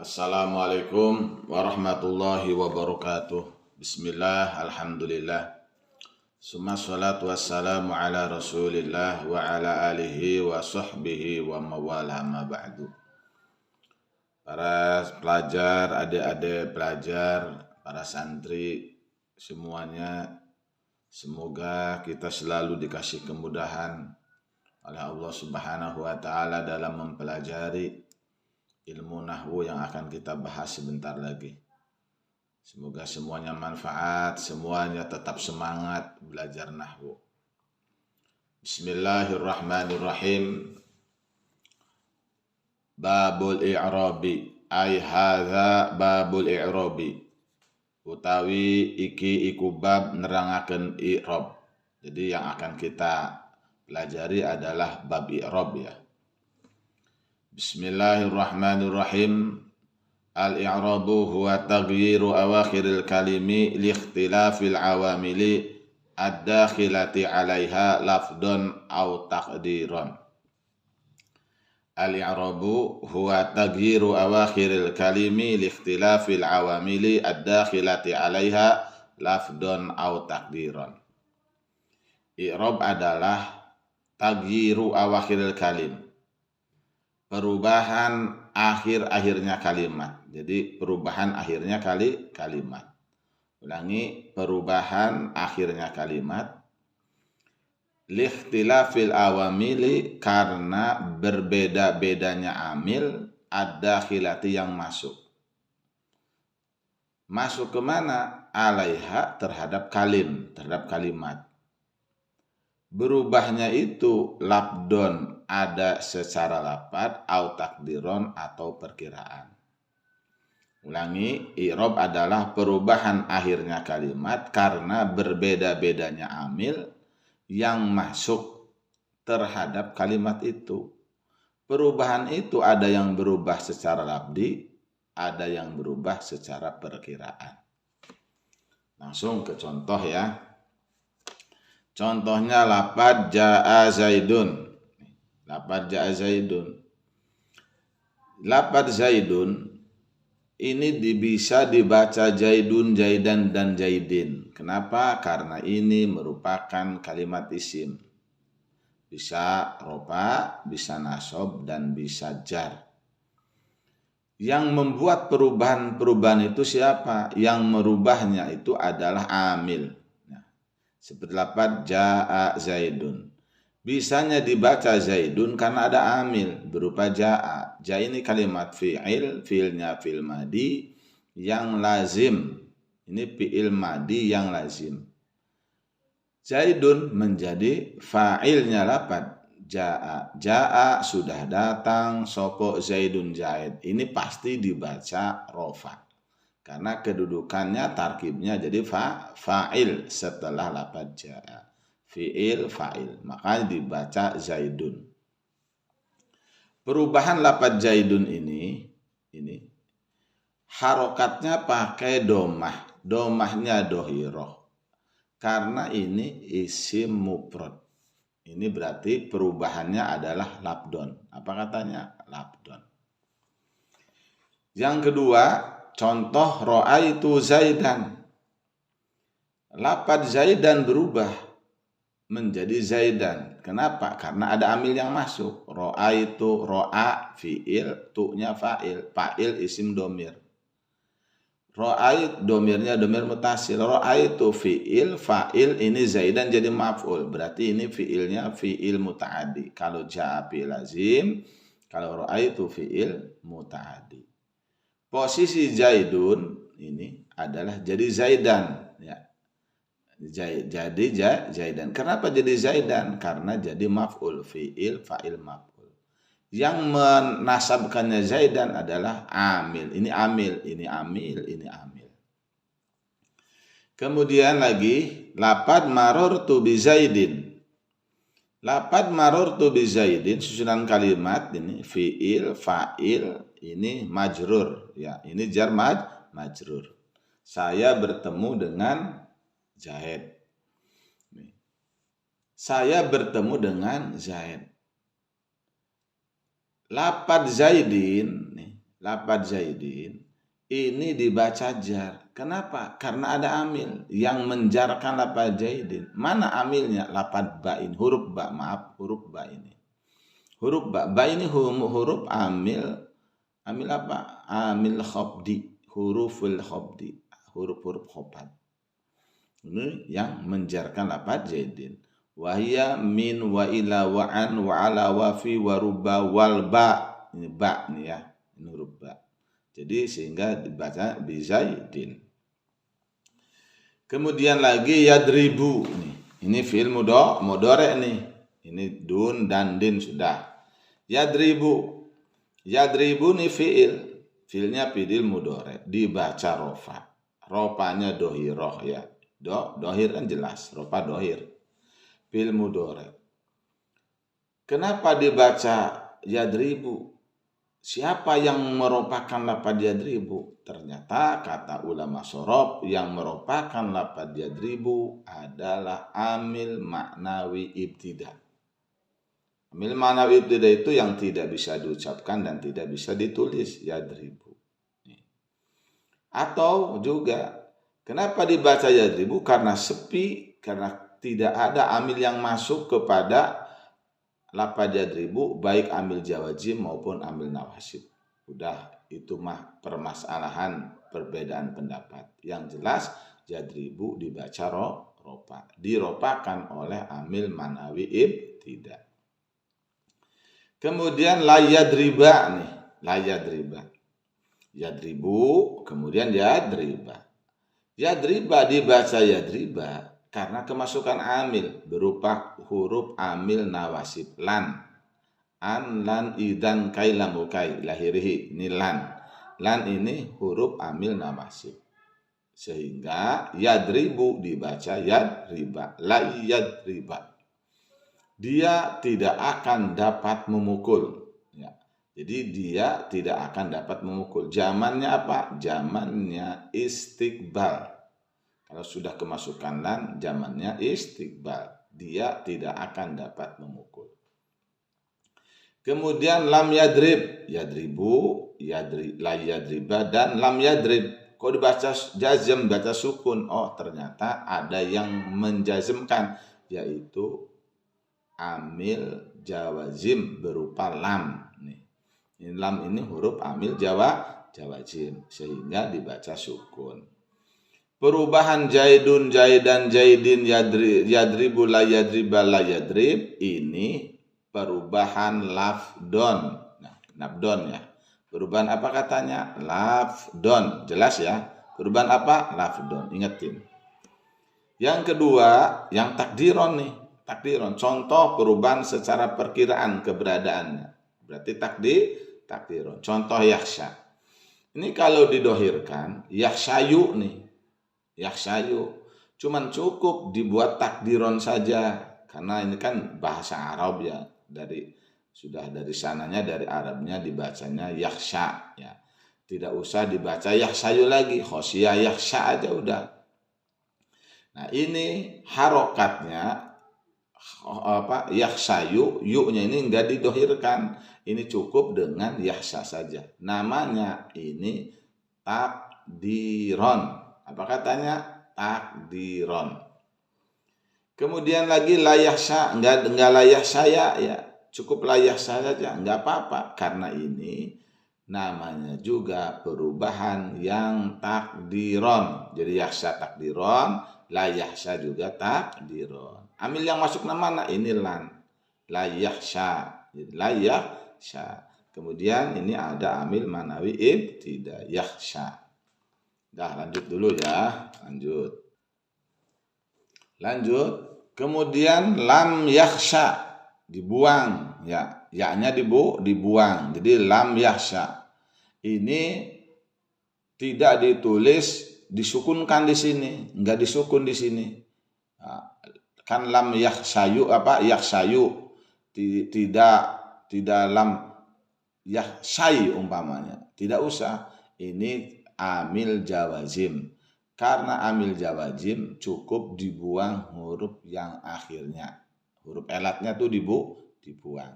Assalamualaikum warahmatullahi wabarakatuh. Bismillah, alhamdulillah. Summa salatu wassalamu ala rasulillah wa ala alihi wa sahbihi wa mawala ma ba'du. Para pelajar, adik-adik pelajar, para santri semuanya, semoga kita selalu dikasih kemudahan oleh Allah Subhanahu wa taala dalam mempelajari ilmu nahwu yang akan kita bahas sebentar lagi. Semoga semuanya manfaat, semuanya tetap semangat belajar nahwu. Bismillahirrahmanirrahim. Babul i'rabi, ai hadza babul i'rabi. Utawi iki iku bab nerangaken i'rab. Jadi yang akan kita pelajari adalah bab i'rab ya. Bismillahirrahmanirrahim. Al-i'rabu huwa taghyiru awakhiril kalimi li ikhtilafil awamili ad-dakhilati 'alaiha lafdhan aw taqdiran. Al-i'rabu huwa taghyiru awakhiril kalimi li ikhtilafil awamili ad-dakhilati 'alaiha lafdhan aw taqdiran. I'rab adalah taghyiru awakhiril kalim, perubahan akhir-akhirnya kalimat. Jadi perubahan akhirnya kalimat. Ulangi, perubahan akhirnya kalimat. Likhtilafil awamili, karena berbeda-bedanya amil, ad-dakhilati yang masuk. Masuk kemana? Alaiha, terhadap kalim, terhadap kalimat. Berubahnya itu labdon, ada secara lafadz, au takdiron, atau perkiraan. Ulangi, i'rab adalah perubahan akhirnya kalimat karena berbeda-bedanya amil yang masuk terhadap kalimat itu. Perubahan itu ada yang berubah secara lafzi, ada yang berubah secara perkiraan. Langsung ke contoh ya. Contohnya lafadz ja'a zaidun. Lafadz ja'a zaidun. Lafadz zaidun ini bisa dibaca jaidun, jaidan, dan jaidin. Kenapa? Karena ini merupakan kalimat isim. Bisa rofa, bisa nasab, dan bisa jar. Yang membuat perubahan-perubahan itu siapa? Yang merubahnya itu adalah amil. Seperti lafadz ja'a zaidun. Bisanya dibaca zaidun karena ada amil berupa ja'a. Ja ini kalimat fi'il, fi'ilnya fi'il madi yang lazim. Ini fi'il madi yang lazim. Zaidun menjadi fa'ilnya lafadz ja'a. Ja'a sudah datang, sopo zaidun zaid. Ini pasti dibaca rofa. Karena kedudukannya, tarkibnya jadi fa'il setelah lafadz ja'a. Fi'il, fa'il. Makanya dibaca zaidun. Perubahan lafadz zaidun ini harokatnya pakai domah. Domahnya dohiroh. Karena ini isim mufrad. Ini berarti perubahannya adalah labdon. Apa katanya? Labdon. Yang kedua, contoh ro'aitu zaidan. Lafadz zaidan berubah menjadi zaidan. Kenapa? Karena ada amil yang masuk. Ro'aitu, ro'a, fi'il, tu'nya fa'il. Fa'il isim domir. Ro'ait domirnya domir mutasil. Ro'aitu fi'il, fa'il, ini zaidan jadi maf'ul. Berarti ini fi'ilnya fi'il muta'adi. Kalau ja'a fi'il lazim, kalau ro'aitu fi'il muta'adi. Posisi zaidun ini adalah jadi zaidan ya. Jadi zaidan. Kenapa jadi zaidan? Karena jadi maf'ul, fi'il, fa'il, maf'ul. Yang menasabkannya zaidan adalah amil. Ini amil, ini amil, ini amil. Kemudian lagi lafadz marartu bi zaidin. Lafadz marartu bi zaidin susunan kalimat ini fi'il, fa'il, ini majrur ya, ini jar majrur. Saya bertemu dengan Zaid. Saya bertemu dengan Zaid. Lafadz zaidin lapad zaidin ini dibaca jar. Kenapa? Karena ada amil yang menjarkan lapad zaidin. Mana amilnya? Lapad ba ini, huruf ba, maaf, huruf ba ini. Huruf ba ini huruf amil apa? Amil khafdi, huruful khafdi, huruf-huruf khafat. Ini yang menjarkan lapad zaidin. Wahia min wa ila wa an wa ala wa fi wa ruba wal ba. Ini ba nih ya, ini huruf ba. Jadi sehingga dibaca bizaidin. Kemudian lagi yadribu nih. Ini fi'il mudhari nih. Ini dun dan din sudah. Yadribu. Yadribu nih fi'il. Fi'ilnya fi'il mudhari, dibaca rofa. Ropanya dohiroh ya. Dohir kan jelas, rofa dohir. Fi'il mudhari. Kenapa dibaca yadribu? Siapa yang merupakan lapad yadribu? Ternyata kata ulama shorof yang merupakan lapad yadribu adalah amil maknawi ibtida. Amil maknawi ibtida itu yang tidak bisa diucapkan dan tidak bisa ditulis, yadribu. Atau juga kenapa dibaca yadribu? Karena sepi, karena tidak ada amil yang masuk kepada lapad yadribu, baik amil jawazim maupun amil nawasib. Udah, itu mah permasalahan perbedaan pendapat. Yang jelas yadribu dibaca ropa, diropakan oleh amil manawi ibtida. Kemudian la yadriba nih, la yadriba. Yadribu, kemudian yadriba. Yadriba dibaca yadriba karena kemasukan amil berupa huruf amil nawasib lan. An, lan, idan, kai, lamu, kai, lahirihi. Ini lan. Lan ini huruf amil nawasib. Sehingga yadribu dibaca yadriba. La yadriba. Dia tidak akan dapat memukul. Ya. Jadi dia tidak akan dapat memukul. Zamannya apa? Zamannya istiqbal. Kalau sudah kemasukan lan, zamannya istiqbal. Dia tidak akan dapat memukul. Kemudian lam yadrib, yadribu, la yadriba, dan lam yadrib. Kok dibaca jazm, baca sukun? Oh, ternyata ada yang menjazmkan, yaitu amil jawazim berupa lam. Nih. Ini lam ini huruf amil jawazim, sehingga dibaca sukun. Perubahan jaidun, jaidan, jaidin, yadribu, la yadriba, la yadrib. Ini perubahan lafdon. Nah, nabdon ya. Perubahan apa katanya? Lafdon. Jelas ya. Perubahan apa? Lafdon. Ingetin. Yang kedua, yang takdiron nih. Takdiron. Contoh perubahan secara perkiraan keberadaannya. Berarti takdiron. Contoh yaksha. Ini kalau didohirkan, yakshayu nih. Yakshayu, cuman cukup dibuat takdiron saja karena ini kan bahasa Arab ya, dari sananya dari Arabnya dibacanya yaksha ya, tidak usah dibaca yakshayu lagi, khosyah yaksha aja udah. Nah ini harokatnya apa, yakshayu, yu-nya ini enggak didohirkan, ini cukup dengan yaksha saja, namanya ini takdiron. Apa katanya? Takdiron. Kemudian lagi layah sya, enggak layah saya ya, cukup layah saya saja, enggak apa-apa karena ini namanya juga perubahan yang takdiron. Jadi yaksha takdiron, layah sya juga takdiron. Amil yang masuk mana? Ini lan. Layah sya. Jadi layah sya. Kemudian ini ada amil manawi ibtida, yaksha. Dah, lanjut dulu ya. Lanjut. Kemudian lam yakhsha, dibuang ya. Ya-nya dibuang. Jadi lam yakhsha. Ini tidak ditulis, disukunkan di sini, enggak disukun di sini. Nah, kan lam yakhshayu apa? Yakhshayu. Tidak lam yakhshay umpamanya. Tidak usah. Ini amil jawazim. Karena amil jawazim cukup dibuang huruf yang akhirnya. Huruf elatnya tuh dibuang.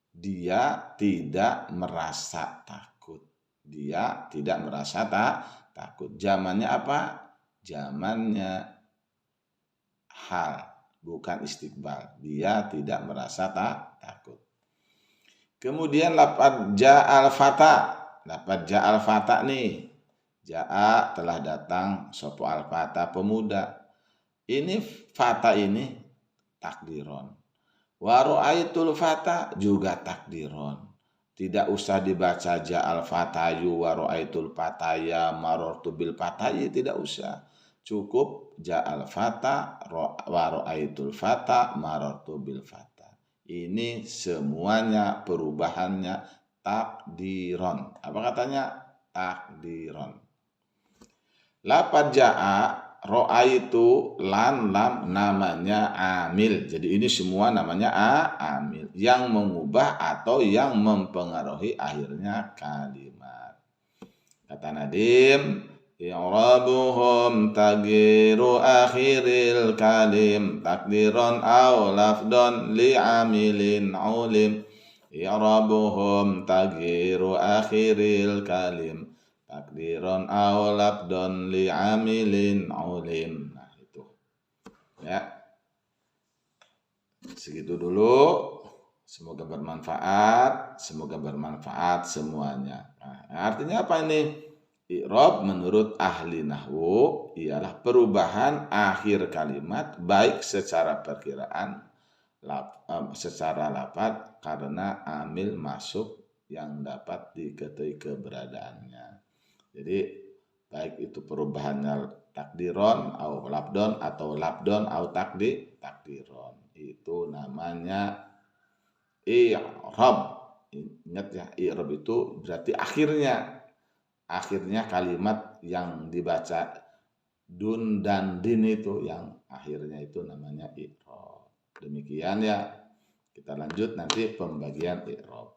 Dia tidak merasa takut. Dia tidak merasa takut. Zamannya apa? Zamannya hal, bukan istiqbal. Dia tidak merasa takut. Kemudian lafaz ja'al fata. Lafaz ja'al fata nih. Ja'a telah datang sopo al fata pemuda. Ini fata ini takdiron. Wa ra'aitul fata juga takdiron. Tidak usah dibaca ja'al fatayu wa ra'aitul fataya marartu bil fatayi, tidak usah. Cukup ja'al fata wa ra'aitul fata marartu bil fata. Ini semuanya perubahannya takdiron. Apa katanya? Takdiron. Lafaz ja'a, ro'a itu lam namanya amil. Jadi ini semua namanya amil yang mengubah atau yang mempengaruhi akhirnya kalimat. Kata Nadim, i'rabuhum taghiru akhiril kalim takdiron aw lafdon li'amilin ulim. I'rabuhum taghiru akhiril kalim takdiron aw lafdon li'amilin ulim. Nah itu ya, segitu dulu. Semoga bermanfaat semuanya. Nah, artinya apa ini? I'rab menurut ahli nahwu ialah perubahan akhir kalimat baik secara perkiraan secara lafaz karena amil masuk yang dapat diketahui keberadaannya. Jadi baik itu perubahannya takdiron atau labdon atau takdiron, itu namanya i'rab. Ingat ya, i'rab itu berarti akhirnya kalimat yang dibaca dun dan din itu yang akhirnya itu namanya i'rab. Demikian ya, kita lanjut nanti pembagian i'rab.